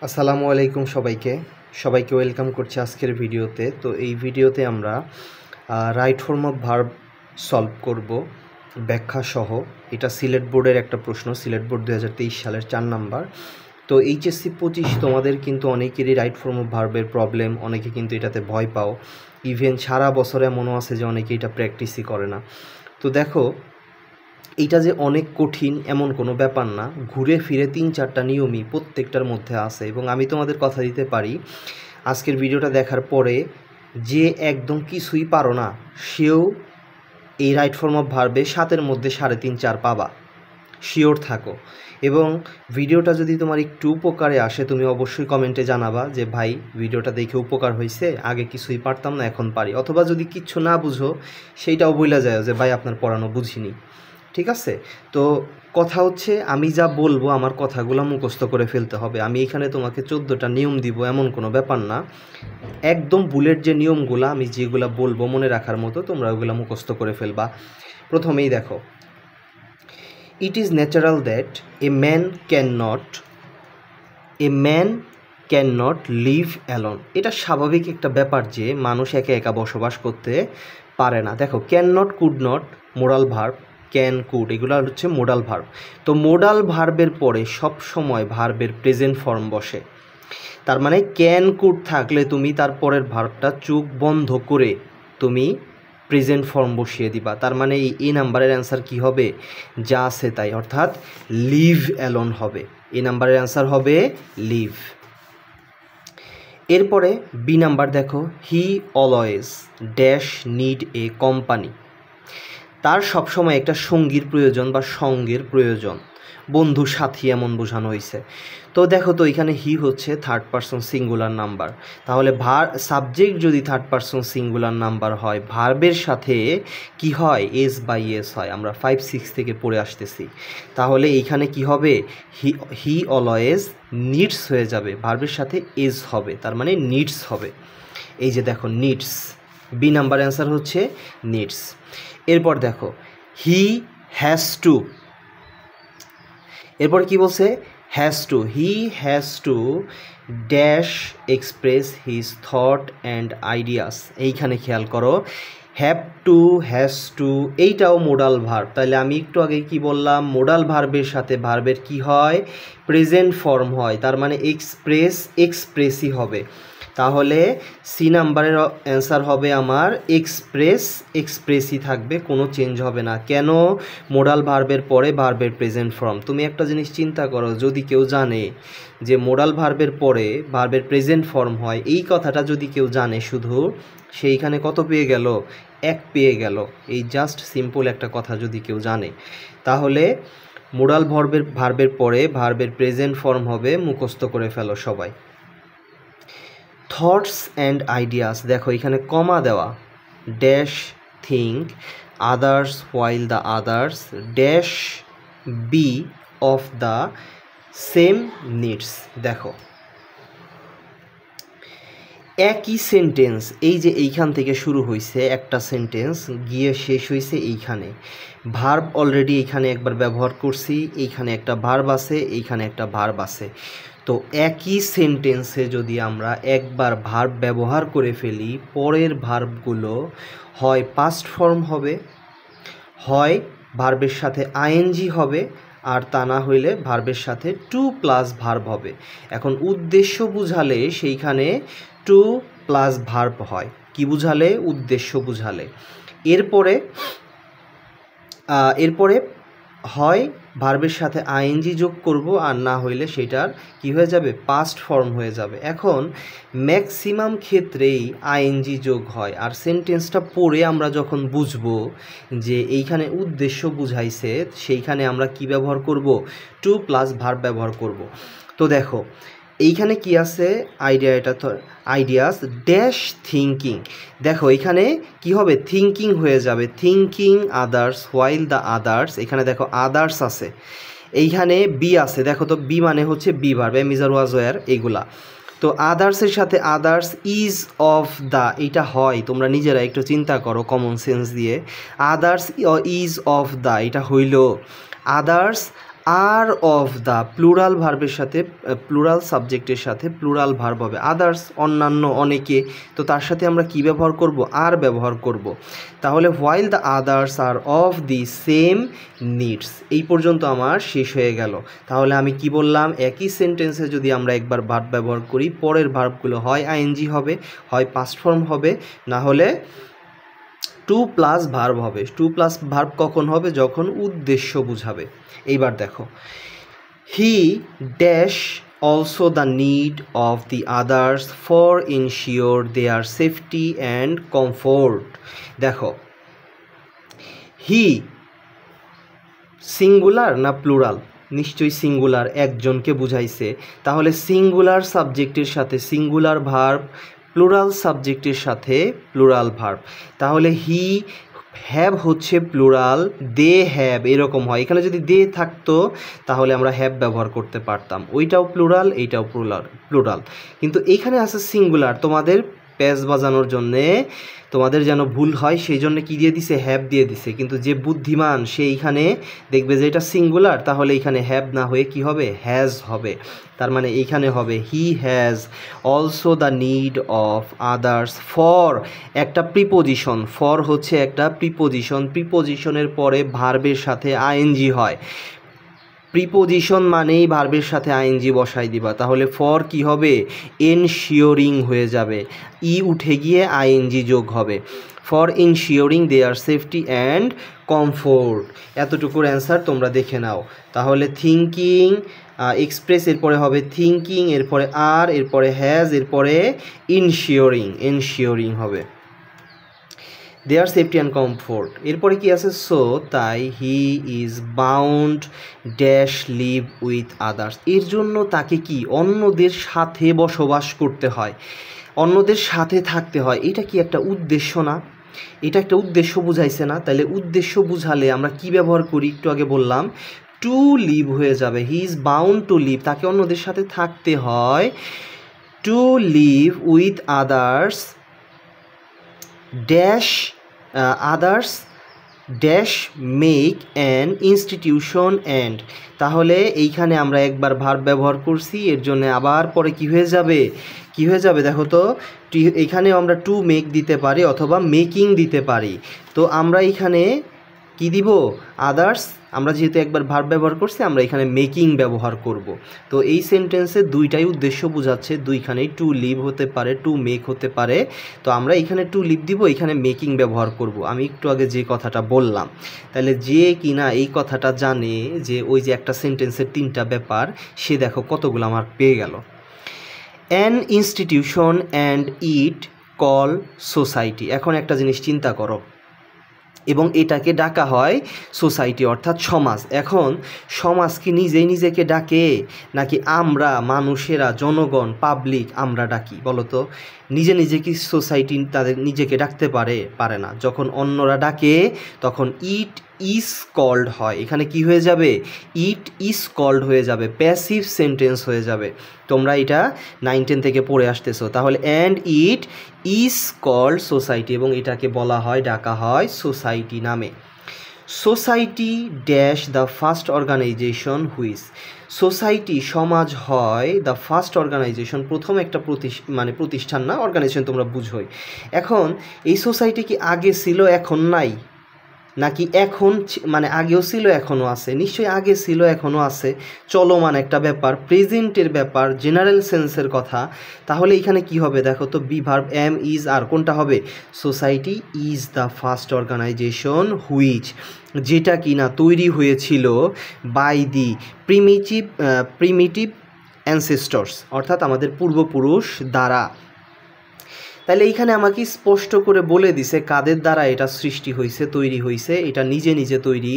আসসালামু আলাইকুম সবাইকে ওয়েলকাম করছি আজকের ভিডিওতে। তো এই ভিডিওতে আমরা right form of verb solve করব ব্যাখ্যা সহ। এটা সিলেট বোর্ডের একটা প্রশ্ন, সিলেট বোর্ড 2023 সালের 4 নাম্বার। তো এইচএসসি 25 তোমাদের কিন্তু অনেকেরই রাইট ফর্ম অফ ভার্বের প্রবলেম, অনেকে কিন্তু এটাতে ভয় পাও। ইভেন সারা বছরে এমনও আছে যে অনেকে এটা প্র্যাকটিসই করে না। তো দেখো, এইটা যে অনেক কঠিন এমন কোনো ব্যাপার না। ঘুরে ফিরে 3-4টা নিয়মই প্রত্যেকটার মধ্যে আছে, এবং আমি তোমাদের কথা দিতে পারি আজকের ভিডিওটা দেখার পরে যে একদম কিছুই পারো না সেও এই রাইট ফর্ম অফ ভার্বে 7-এর মধ্যে 3.5-4 পাবা, শিওর থাকো। এবং ভিডিওটা যদি তোমার একটু উপকারে আসে তুমি অবশ্যই কমেন্টে জানাবা যে ভাই ভিডিওটা দেখে উপকার হয়েছে, আগে কিছুই পারতাম না এখন পারি। অথবা যদি কিচ্ছু না বুঝো সেইটাও বইলা যায় যে ভাই আপনার পড়ানো বুঝিনি, ঠিক আছে? তো কথা হচ্ছে আমি যা বলবো আমার কথাগুলো মুখস্থ করে ফেলতে হবে। আমি এখানে তোমাকে 14টা নিয়ম দিব এমন কোনো ব্যাপার না। একদম বুলেট যে নিয়মগুলো আমি যেগুলো বলবো মনে রাখার মতো তোমরা ওগুলো মুখস্থ করে ফেলবা। প্রথমেই দেখো, it is natural that a man can not live alone. এটা স্বাভাবিক একটা ব্যাপার যে মানুষ একা একা বসবাস করতে পারে না। দেখো, can not, could not modal verb, can could এগুলো হচ্ছে মোডাল ভার্ব। তো মোডাল ভার্বের পরে সব সময় ভার্বের প্রেজেন্ট ফর্ম বসে। তার মানে ক্যান কুড থাকলে তুমি তারপরের ভার্বটা চোখ বন্ধ করে তুমি প্রেজেন্ট ফর্ম বসিয়ে দিবা। তার মানে এই নাম্বারের অ্যান্সার কি হবে? যা আছে তাই, অর্থাৎ লিভ অ্যালোন হবে। এই নাম্বারের অ্যান্সার হবে লিভ। এরপরে বি নাম্বার দেখো, he always dash need a company. তার সবসময় একটা সঙ্গীর প্রয়োজন বা সঙ্গের প্রয়োজন, বন্ধু সাথী এমন বোঝানো হয়েছে। তো দেখো তো এখানে হি হচ্ছে থার্ড পারসন সিঙ্গুলার নাম্বার, তাহলে সাবজেক্ট যদি থার্ড পারসন সিঙ্গুলার নাম্বার হয় ভার্বের সাথে কি হয়? এস বাই এস হয়। আমরা 5-6 থেকে পড়ে আসতেছি। তাহলে এইখানে কি হবে? হি অলওয়েজ নিডস হয়ে যাবে, ভার্বের সাথে এস হবে, তার মানে নিডস হবে। এই যে দেখো নিডস, বি নাম্বার অ্যান্সার হচ্ছে নিডস। এরপর দেখো, হি হ্যাজ টু, এরপর কি বলছে? He has to dash express his thought and ideas. এইখানে খেয়াল করো, হ্যাভ টু, হ্যাজ টু এইটাও মোডাল ভার্ব। তাহলে আমি একটু আগে কি বললাম? মোডাল ভার্বের সাথে ভার্বের কি হয়? প্রেজেন্ট ফর্ম হয়, তার মানে এক্সপ্রেসই হবে। তাহলে সি নাম্বারের অ্যান্সার হবে আমার এক্সপ্রেসই থাকবে, কোনো চেঞ্জ হবে না। কেন? মোডাল ভার্বের পরে ভার্বের প্রেজেন্ট ফর্ম। তুমি একটা জিনিস চিন্তা করো, যদি কেউ জানে যে মোডাল ভার্বের পরে ভার্বের প্রেজেন্ট ফর্ম হয়, এই কথাটা যদি কেউ জানে শুধু, সেইখানে কত পেয়ে গেল? 1 পেয়ে গেল। এই জাস্ট সিম্পল একটা কথা যদি কেউ জানে, তাহলে মোডাল ভার্বের পরে ভার্বের প্রেজেন্ট ফর্ম হবে, মুখস্থ করে ফেলো সবাই। থটস অ্যান্ড আইডিয়াস, দেখো এখানে কমা দেওয়া, dash think others while the others dash be of the same needs. দেখো একই সেন্টেন্স, এই যে এইখান থেকে শুরু হয়েছে একটা সেন্টেন্স গিয়ে শেষ হয়েছে এইখানে, ভার্ব অলরেডি এইখানে একবার ব্যবহার করছি, এইখানে একটা ভার্ব আছে, এইখানে একটা ভার্ব আছে। তো একই সেন্টেন্সে যদি আমরা একবার ভার্ব ব্যবহার করে ফেলি, পরের ভার্বগুলো হয় পাস্ট ফর্ম হবে, হয় ভার্বের সাথে আইএনজি হবে, আর তা না হইলে ভার্বের সাথে 2+ ভার্ব হবে। এখন উদ্দেশ্য বুঝালে সেইখানে 2+ ভার্ব হয়। কি বুঝালে? উদ্দেশ্য বুঝালে। এরপরে হয় ভার্বের সাথে আইএনজি যোগ করব, আর না হইলে সেটার কি হয়ে যাবে? পাস্ট ফর্ম হয়ে যাবে। এখন ম্যাক্সিমাম ক্ষেত্রেই আইএনজি যোগ হয়, আর সেন্টেন্সটা পড়ে আমরা যখন বুঝবো যে এইখানে উদ্দেশ্য বুঝাইছে, সেইখানে আমরা কি ব্যবহার করব? 2+ ভার্ব ব্যবহার করব। তো দেখো এইখানে কি আছে? Ideas dash thinking. দেখো এখানে কি হবে? থিঙ্কিং হয়ে যাবে, thinking others while the others. এখানে দেখো আদার্স আছে, এইখানে বি আছে, দেখো তো বি মানে হচ্ছে be verb, am is are was were এইগুলা। তো আদার্সের সাথে আদার্স ইজ অফ দ্য, এইটা হয়, তোমরা নিজেরা একটু চিন্তা করো কমন সেন্স দিয়ে। আদার্স ইজ অফ দ্য এটা হইল, others are of the plural ভার্বের সাথে প্লুরাল সাবজেক্টের সাথে প্লুরাল ভার্ব হবে, আদার্স অন্যান্য অনেকে, তো তার সাথে আমরা কি ব্যবহার করব, আর ব্যবহার করব। তাহলে while the others are of the same needs, এই পর্যন্ত আমার শেষ হয়ে গেল। তাহলে আমি কি বললাম, একই সেন্টেন্সে যদি আমরা একবার ভার্ব ব্যবহার করি, পরের ভার্বগুলো হয় আইএনজি হবে, হয় পাস্ট ফর্ম হবে, না হলে টু প্লাস ভার্ব হবে। টু প্লাস ভার্ব কখন হবে, যখন উদ্দেশ্য বুঝাবে। এইবার দেখো, he dash also the need of the others for ensure there safety and comfort. দেখো, হি সিঙ্গুলার না প্লুরাল, নিশ্চয়ই সিঙ্গুলার, একজনকে বুঝাইছে। তাহলে সিঙ্গুলার সাবজেক্টের সাথে সিঙ্গুলার ভার্ব, প্লুরাল সাবজেক্টের সাথে প্লুরাল ভার্ব। তাহলে হি হ্যাভ হচ্ছে প্লুরাল, দে হ্যাভ এরকম হয়। এখানে যদি দে থাকতো তাহলে আমরা হ্যাভ ব্যবহার করতে পারতাম, ওইটাও প্লুরাল এইটাও প্লুরাল। কিন্তু এইখানে আছে সিঙ্গুলার, তোমাদের প্যাচ বাজানোর জন্যে, তোমাদের যেন ভুল হয় সেই জন্য কী দিয়ে দিছে, হ্যাভ দিয়ে দিছে। কিন্তু যে বুদ্ধিমান সে এইখানে দেখবে যে এটা সিঙ্গুলার, তাহলে এইখানে হ্যাভ না হয়ে কি হবে, হ্যাজ হবে। তার মানে এইখানে হবে he has also the need of others for, একটা প্রিপোজিশন, ফর হচ্ছে একটা প্রিপোজিশন, প্রিপোজিশনের পরে ভার্বের সাথে আইএনজি হয়। প্রিপোজিশন মানেই ভার্বের সাথে আইএনজি বসাই দিবা, তাহলে ফর কি হবে, এনশিওরিং হয়ে যাবে, ই উঠে গিয়ে আইএনজি যোগ হবে, for insuring their safety and comfort. এতটুকুর অ্যান্সার তোমরা দেখে নাও। তাহলে থিঙ্কিং এক্সপ্রেস, এরপরে হবে থিঙ্কিং, এরপরে আর, এরপরে হ্যাজ, এরপরে এনশিওরিং হবে দেয়ার সেফটি অ্যান্ড কমফোর্ট। এরপরে কি আছে, সো তাই হি is bound dash leave with others, এর জন্য তাকে কি অন্যদের সাথে বসবাস করতে হয়, অন্যদের সাথে থাকতে হয়। এটা কি একটা উদ্দেশ্য না, এটা একটা উদ্দেশ্য বুঝাইছে না। তাহলে উদ্দেশ্য বুঝালে আমরা কি ব্যবহার করি, একটু আগে বললাম টু লিভ হয়ে যাবে, he is bound to live, তাকে অন্যদের সাথে থাকতে হয়, to live with others dash others dash make an institution and. তাহলে এইখানে আমরা একবার ভার্ব ব্যবহার করছি, এর জন্য আবার পরে কি হয়ে যাবে, কি হয়ে যাবে দেখো তো, এখানে আমরা টু মেক দিতে পারি অথবা মেকিং দিতে পারি। তো আমরা এখানে কি দিব, আদার্স, আমরা যেহেতু একবার ভার্ব ব্যবহার করছি আমরা এখানে মেকিং ব্যবহার করব। তো এই সেন্টেন্সে দুইটাই উদ্দেশ্য বোঝাচ্ছে, দুইখানেই টু লিভ হতে পারে, টু মেক হতে পারে। তো আমরা এখানে টু লিভ দিব, এখানে মেকিং ব্যবহার করব। আমি একটু আগে যে কথাটা বললাম, তাহলে যে কিনা এই কথাটা জানে যে ওই যে একটা সেন্টেন্সের তিনটা ব্যাপার, সে দেখো কতগুলো আমার পেয়ে গেল। An institution and it call society. এখন একটা জিনিস চিন্তা করো, এবং এটাকে ডাকা হয় সোসাইটি অর্থাৎ সমাজ। এখন সমাজ কি নিজেই নিজেকে ডাকে, নাকি আমরা মানুষেরা, জনগণ, পাবলিক আমরা ডাকি বলো তো? নিজে নিজে কি সোসাইটি তাদের নিজেকে ডাকতে পারে না। যখন অন্যরা ডাকে তখন ইট ইজ কল্ড হয়। এখানে কি হয়ে যাবে, ইট ইজ কল্ড হয়ে যাবে, প্যাসিভ সেন্টেন্স হয়ে যাবে। তোমরা এটা 9-10 থেকে পড়ে আসতেছো। তাহলে and it is called society, এবং এটাকে বলা হয়, ডাকা হয় সোসাইটি নামে। Society dash the first organisation which, society সমাজ হয় দ্য ফার্স্ট অর্গানাইজেশন, প্রথম একটা প্রতিষ্ঠান না, অর্গানাইজেশন তোমরা বুঝোই। এখন এই সোসাইটি কি আগে ছিল এখন নাই, নাকি এখন আগেও ছিল এখনও আছে? নিশ্চয়ই আগে ছিল এখনও আছে, চলমান একটা ব্যাপার, প্রেজেন্টের ব্যাপার, জেনারেল সেন্সের কথা। তাহলে এখানে কি হবে দেখো তো, be verb am is are, কোনটা হবে, society is the first organisation which, যেটা কিনা তৈরি হয়েছিল বাই দি প্রিমিটিভ অ্যানসেস্টরস, অর্থাৎ আমাদের পূর্বপুরুষ দ্বারা। তাহলে এইখানে আমাকে স্পষ্ট করে বলে দিছে কাদের দ্বারা এটা সৃষ্টি হয়েছে, তৈরি হয়েছে, এটা নিজে নিজে তৈরি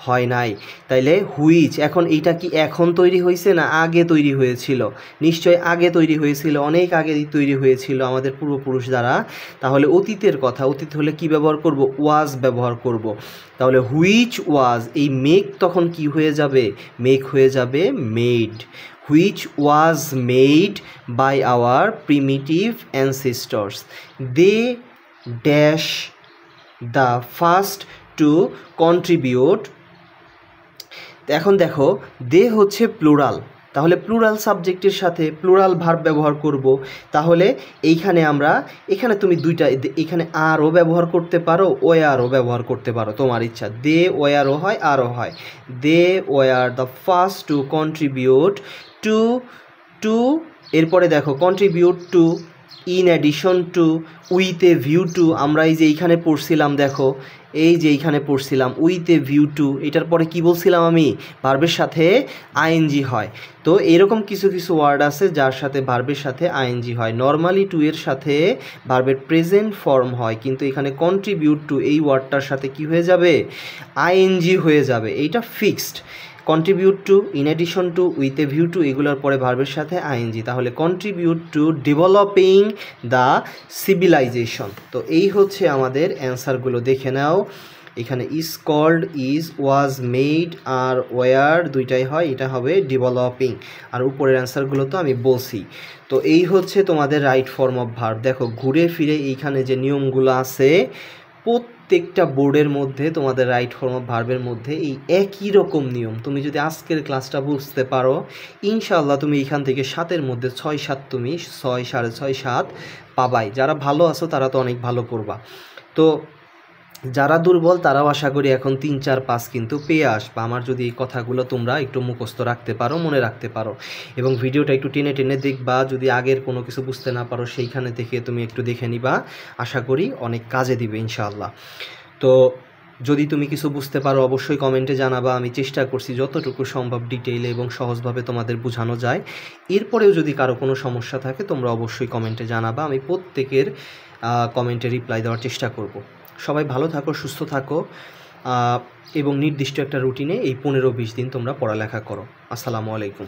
হয় নাই। তাইলে হুইচ, এখন এইটা কি এখন তৈরি হয়েছে না আগে তৈরি হয়েছিল? নিশ্চয় আগে তৈরি হয়েছিল, অনেক আগে তৈরি হয়েছিল আমাদের পূর্বপুরুষ দ্বারা। তাহলে অতীতের কথা, অতীত হলে কি ব্যবহার করব, ওয়াজ ব্যবহার করব। তাহলে হুইচ ওয়াজ, এই মেক তখন কি হয়ে যাবে, মেক হয়ে যাবে made, which was made by our primitive ancestors. They dash the first to contribute এখন দেখো দে হচ্ছে প্লুরাল, তাহলে প্লুরাল সাবজেক্টের সাথে প্লুরাল ভার্ব ব্যবহার করব। তাহলে এইখানে আমরা এখানে তুমি দুইটা এখানে আরও ব্যবহার করতে পারো, ওয়ারও ব্যবহার করতে পারো, তোমার ইচ্ছা। দে ওয়ারও হয়, আরও হয়। They were the first to contribute to to এরপরে দেখো contribute to, in addition to, with a view to. আমরা এই যে এইখানে পড়ছিলাম, দেখো এই যে এইখানে পড়ছিলাম উইথ এ ভিউ টু, এটার পরে কি বলছিলাম আমি, ভার্বের সাথে আইএনজি হয়। তো এরকম কিছু কিছু ওয়ার্ড আছে যার সাথে ভার্বের সাথে আইএনজি হয়। নর্মালি টু এর সাথে ভার্বের প্রেজেন্ট ফর্ম হয়, কিন্তু এখানে কন্ট্রিবিউট টু এই ওয়ার্ডটার সাথে কি হয়ে যাবে, আইএনজি হয়ে যাবে, এইটা ফিক্সড। Contribute to, in addition to, with a view to, এগুলোর পরে ভার্বের সাথে আইএনজি। তাহলে contribute to developing the civilisation. তো এই হচ্ছে আমাদের অ্যান্সারগুলো, দেখে নাও। এখানে is called, is, was, made are were দুইটাই হয়, এটা হবে ডেভেলপিং। আর উপরের অ্যান্সারগুলো তো আমি বলছি। তো এই হচ্ছে তোমাদের রাইট ফর্ম অফ ভার্ব। দেখো ঘুরে ফিরে এইখানে যে নিয়মগুলো আছে প্রত্যেকটা বোর্ডের মধ্যে তোমাদের রাইট ফর্ম অফ ভার্বের মধ্যে এই একই রকম নিয়ম। তুমি যদি আজকের ক্লাসটা বুঝতে পারো, ইনশাআল্লাহ তুমি এখান থেকে 7-এর মধ্যে 6-7, তুমি 6, 6.5, 7 পাবাই। যারা ভালো আছো তারা তো অনেক ভালো করবা। তো যারা দুর্বল তারাও আশা করি এখন 3, 4, 5 কিন্তু পেয়ে আসবা, আমার যদি এই কথাগুলো তোমরা একটু মুখস্থ রাখতে পারো, মনে রাখতে পারো, এবং ভিডিওটা একটু টেনে টেনে দেখবা। যদি আগের কোনো কিছু বুঝতে না পারো সেইখানে থেকে তুমি একটু দেখে নিবা, আশা করি অনেক কাজে দিবে ইনশাআল্লাহ। তো যদি তুমি কিছু বুঝতে পারো অবশ্যই কমেন্টে জানাবা। আমি চেষ্টা করছি যতটুকু সম্ভব ডিটেইলে এবং সহজভাবে তোমাদের বোঝানো যায়। এরপরেও যদি কারো কোনো সমস্যা থাকে তোমরা অবশ্যই কমেন্টে জানাবা, আমি প্রত্যেকের কমেন্টে রিপ্লাই দেওয়ার চেষ্টা করব। সবাই ভালো থাকো, সুস্থ থাকো, এবং নির্দিষ্ট একটা রুটিনে এই 15-20 দিন তোমরা পড়ালেখা করো। আসসালামু আলাইকুম।